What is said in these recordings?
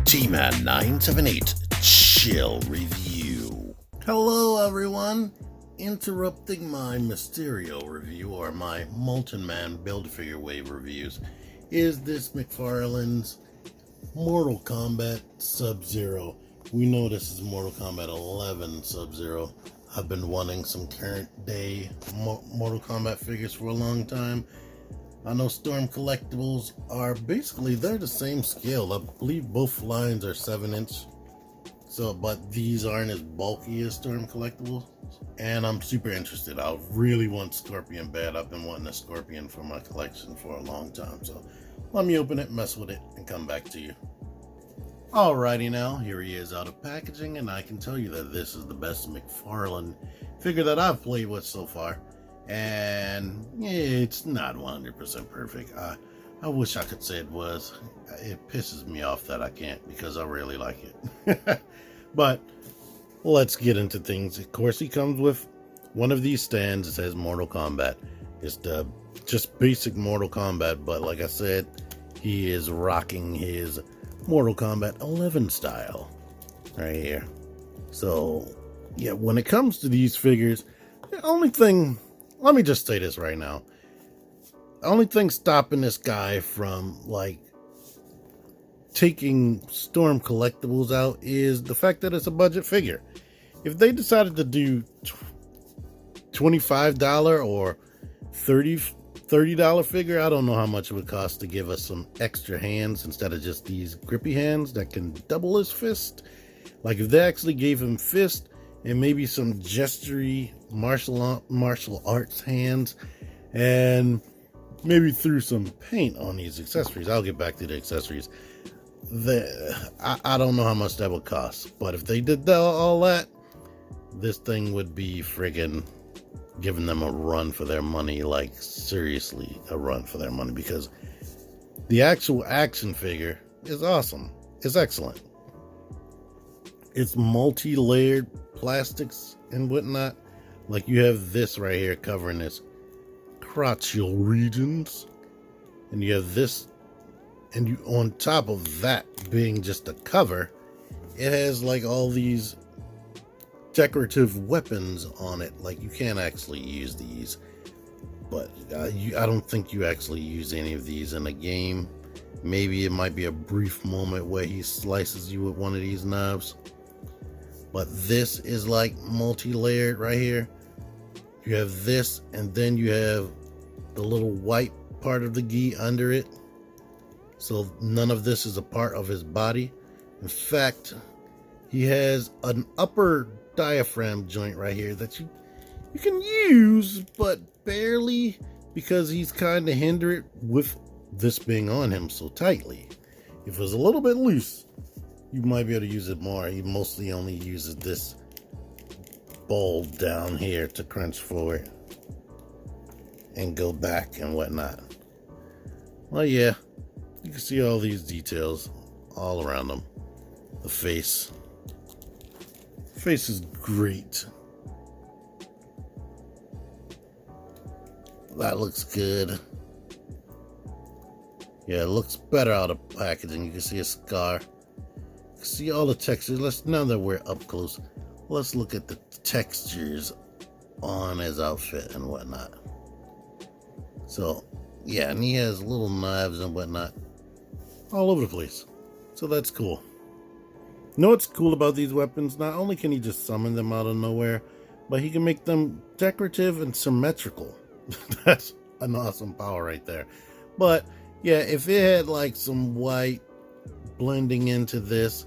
T-Man 978 Chill Review. Hello everyone. Interrupting my Mysterio review, or my Molten Man Build-A-Figure Wave reviews, is this McFarlane's Mortal Kombat Sub-Zero. We know this is Mortal Kombat 11 Sub-Zero. I've been wanting some current day Mortal Kombat figures for a long time. I know Storm Collectibles are basically, they're the same scale. I believe both lines are 7-inch. So, but these aren't as bulky as Storm Collectibles. And I'm super interested. I really want Scorpion bad. I've been wanting a Scorpion for my collection for a long time. So let me open it, mess with it, and come back to you. Alrighty now, here he is out of packaging, and I can tell you that this is the best McFarlane figure that I've played with so far. And it's not 100% perfect. I wish I could say it was. It pisses me off that I can't, because I really like it. But let's get into things. Of course, he comes with one of these stands that says Mortal Kombat. It's the just basic Mortal Kombat, but like I said, he is rocking his Mortal Kombat 11 style right here. So yeah, when it comes to these figures, the only thing, let me just say this right now, the only thing stopping this guy from like taking Storm Collectibles out is the fact that it's a budget figure. If they decided to do $25 or $30 figure, I don't know how much it would cost to give us some extra hands instead of just these grippy hands that can double his fist. Like if they actually gave him fist and maybe some gestury martial arts hands, and maybe threw some paint on these accessories. I'll get back to the accessories. I don't know how much that would cost, but if they did all that, this thing would be friggin' giving them a run for their money, like seriously a run for their money, because the actual action figure is awesome. It's excellent. It's multi-layered plastics and whatnot. Like you have this right here covering his crotchal regions, and you have this, and you on top of that being just a cover, it has like all these decorative weapons on it. Like you can't actually use these, but I don't think you actually use any of these in a game. Maybe it might be a brief moment where he slices you with one of these knives, but this is like multi-layered right here. You have this, and then you have the little white part of the gi under it. So none of this is a part of his body. In fact, he has an upper diaphragm joint right here that you can use, but barely, because he's kind of hindered with this being on him so tightly. If it was a little bit loose, you might be able to use it more. He mostly only uses this ball down here to crunch forward and go back and whatnot. Well, yeah, you can see all these details all around them. The face is great. That looks good. Yeah, it looks better out of packaging. You can see a scar. You can see all the textures. Now that we're up close, let's look at the textures on his outfit and whatnot. So yeah, and he has little knives and whatnot all over the place. So that's cool. You know what's cool about these weapons? Not only can he just summon them out of nowhere, but he can make them decorative and symmetrical. That's an awesome power right there. But yeah, if it had like some white blending into this,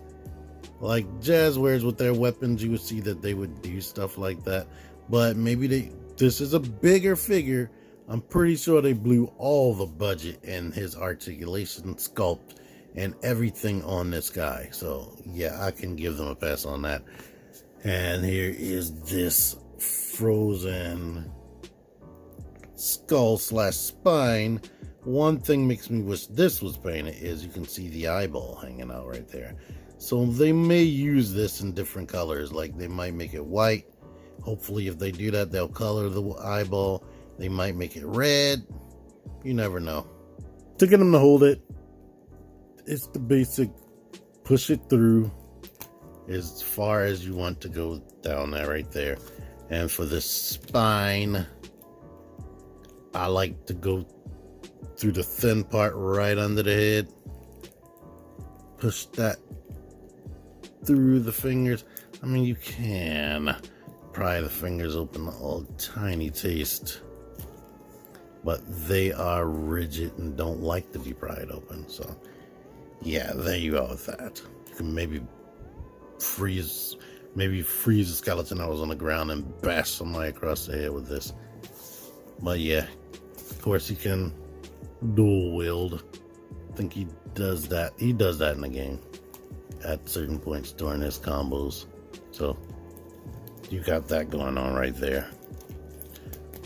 like Jazzwares with their weapons, you would see that they would do stuff like that. But maybe this is a bigger figure. I'm pretty sure they blew all the budget in his articulation sculpt and everything on this guy. So yeah, I can give them a pass on that. And here is this frozen skull slash spine. One thing makes me wish this was painted is you can see the eyeball hanging out right there. So they may use this in different colors. Like they might make it white. Hopefully if they do that, they'll color the eyeball. They might make it red. You never know. To get him to hold it, it's the basic push it through as far as you want to go down there, right there. And for the spine, I like to go through the thin part right under the head. Push that through the fingers. I mean, you can pry the fingers open all tiny taste, but they are rigid and don't like to be pried open. So yeah, there you go with that. You can maybe freeze a skeleton that was on the ground and bash somebody across the head with this. But yeah, of course he can dual wield. I think he does that. He does that in the game at certain points during his combos. So you got that going on right there.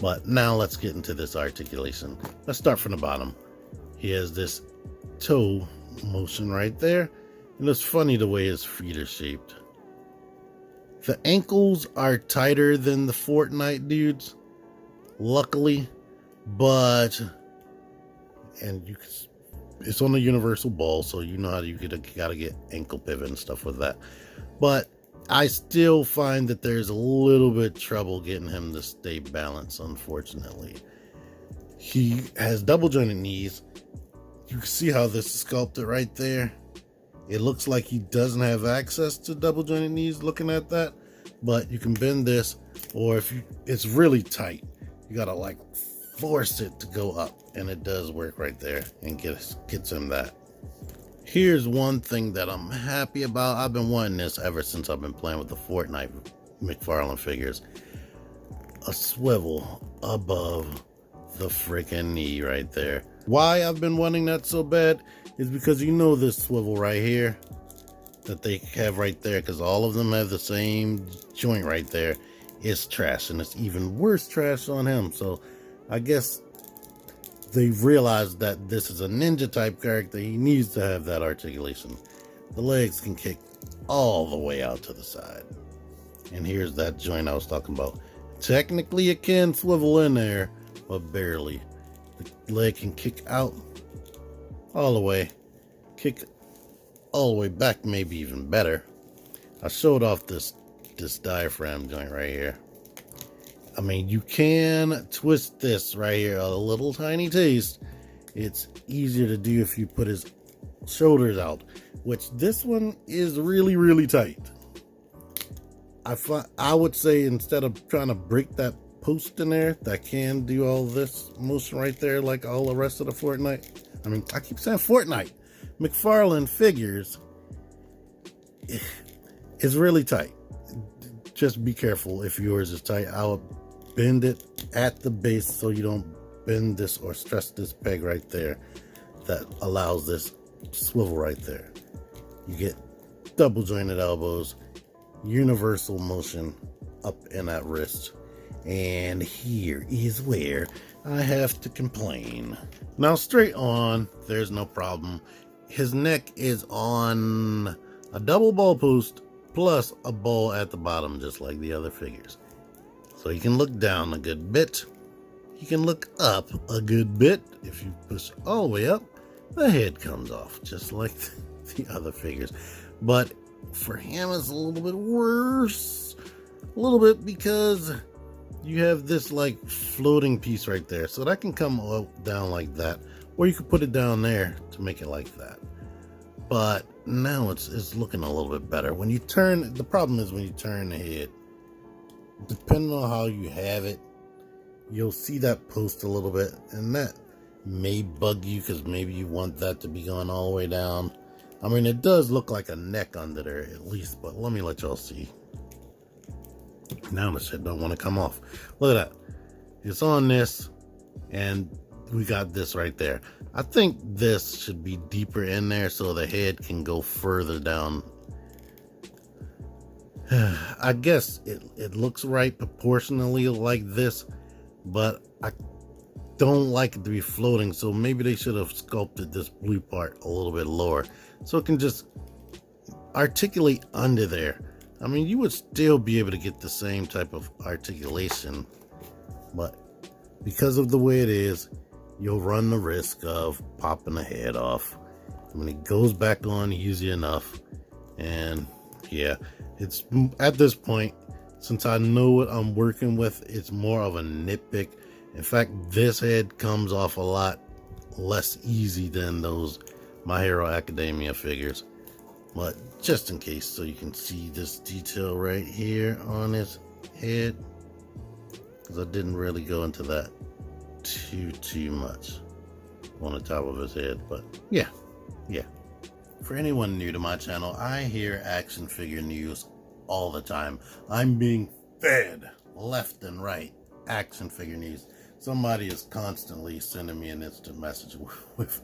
But now let's get into this articulation. Let's start from the bottom. He has this toe motion right there. And it's funny the way his feet are shaped. The ankles are tighter than the Fortnite dudes, luckily, but it's on a universal ball, so you know how you gotta get ankle pivot and stuff with that. But I still find that there's a little bit trouble getting him to stay balanced, unfortunately. He has double jointed knees. You can see how this is sculpted right there. It looks like he doesn't have access to double jointed knees looking at that, but you can bend this, or it's really tight, you gotta like force it to go up, and it does work right there and gets him that. Here's one thing that I'm happy about. I've been wanting this ever since I've been playing with the Fortnite McFarlane figures. A swivel above the freaking knee right there. Why I've been wanting that so bad is because you know this swivel right here that they have right there, because all of them have the same joint right there, is trash, and it's even worse trash on him. So I guess they've realized that this is a ninja type character. He needs to have that articulation. The legs can kick all the way out to the side. And here's that joint I was talking about. Technically it can swivel in there, but barely. The leg can kick out all the way, kick all the way back, maybe even better. I showed off this diaphragm joint right here. I mean, you can twist this right here a little tiny taste. It's easier to do if you put his shoulders out, which this one is really, really tight. I would say instead of trying to break that post in there that can do all this motion right there like all the rest of the Fortnite. I mean, I keep saying Fortnite. McFarlane figures is really tight. Just be careful if yours is tight. I would bend it at the base so you don't bend this or stress this peg right there that allows this swivel right there. You get double jointed elbows, universal motion up in that wrist. And here is where I have to complain. Now straight on, there's no problem. His neck is on a double ball post plus a ball at the bottom, just like the other figures. So you can look down a good bit. You can look up a good bit. If you push all the way up, the head comes off, just like the other figures. But for him, it's a little bit worse. A little bit because you have this like floating piece right there. So that can come down like that. Or you could put it down there to make it like that. But now it's looking a little bit better. When you turn, the problem is when you turn the head, depending on how you have it, you'll see that post a little bit, and that may bug you because maybe you want that to be going all the way down. I mean, it does look like a neck under there at least, but let me let y'all see. Now the shit don't want to come off. Look at that. It's on this, and we got this right there. I think this should be deeper in there so the head can go further down. I guess it looks right proportionally like this, but I don't like it to be floating, so maybe they should have sculpted this blue part a little bit lower so it can just articulate under there. I mean, you would still be able to get the same type of articulation, but because of the way it is, you'll run the risk of popping the head off. I mean, it goes back on easy enough. And yeah, it's at this point, since I know what I'm working with, it's more of a nitpick. In fact, this head comes off a lot less easy than those My Hero Academia figures. But just in case, so you can see this detail right here on his head, because I didn't really go into that too much on the top of his head. But yeah. For anyone new to my channel, I hear action figure news all the time. I'm being fed left and right action figure news. Somebody is constantly sending me an instant message with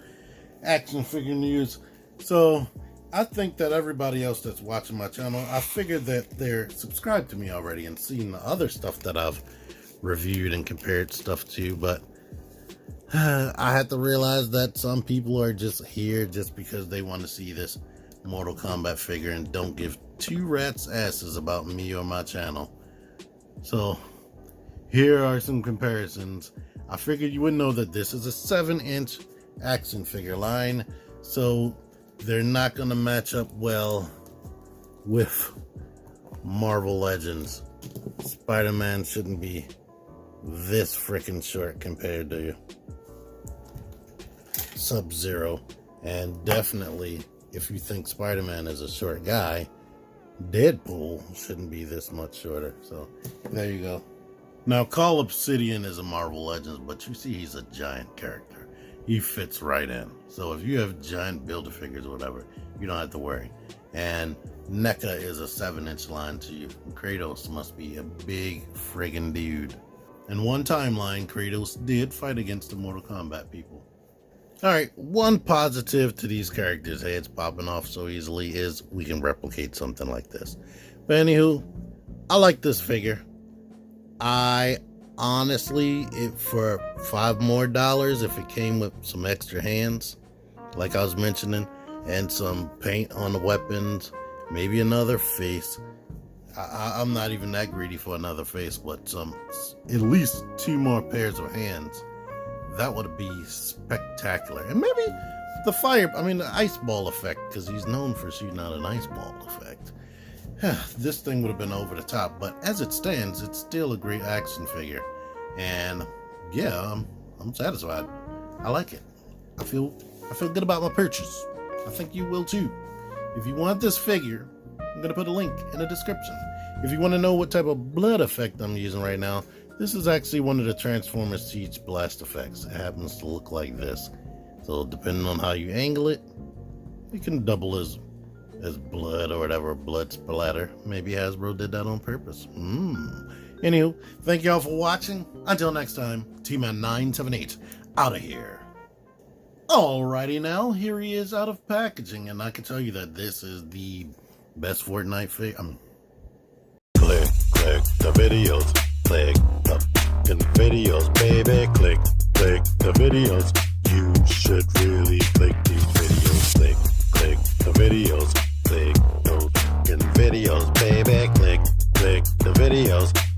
action figure news. So I think that everybody else that's watching my channel, I figured that they're subscribed to me already and seen the other stuff that I've reviewed and compared stuff to. But I had to realize that some people are just here just because they want to see this Mortal Kombat figure and don't give two rats' asses about me or my channel. So here are some comparisons. I figured you would know that this is a 7-inch action figure line, so they're not going to match up well with Marvel Legends. Spider-Man shouldn't be this freaking short compared to Sub-Zero. And definitely, if you think Spider-Man is a short guy, Deadpool shouldn't be this much shorter. So there you go. Now, Call Obsidian is a Marvel Legends, but you see he's a giant character. He fits right in. So if you have giant Build-A-Figures or whatever, you don't have to worry. And NECA is a 7-inch line to you. Kratos must be a big friggin' dude. In one timeline, Kratos did fight against the Mortal Kombat people. Alright, one positive to these characters' heads popping off so easily is we can replicate something like this. But anywho, I like this figure. I honestly, for $5 more, if it came with some extra hands, like I was mentioning, and some paint on the weapons, maybe another face. I'm not even that greedy for another face, but at least 2 more pairs of hands. That would be spectacular. And maybe the ice ball effect, because he's known for shooting out an ice ball effect. This thing would have been over the top, but as it stands, it's still a great action figure. And yeah, I'm satisfied. I like it. I feel good about my purchase. I think you will too. If you want this figure, I'm gonna put a link in the description. If you want to know what type of blood effect I'm using right now, this is actually one of the Transformers Siege blast effects. It happens to look like this. So depending on how you angle it, it can double as blood or whatever, blood splatter. Maybe Hasbro did that on purpose. Anywho, thank y'all for watching. Until next time, T-Man978 out of here. Alrighty now, here he is out of packaging, and I can tell you that this is the best Fortnite figure. Click the videos. Click the videos, baby. Click the videos. You should really click these videos. Click the videos. Click those videos, baby. Click the videos.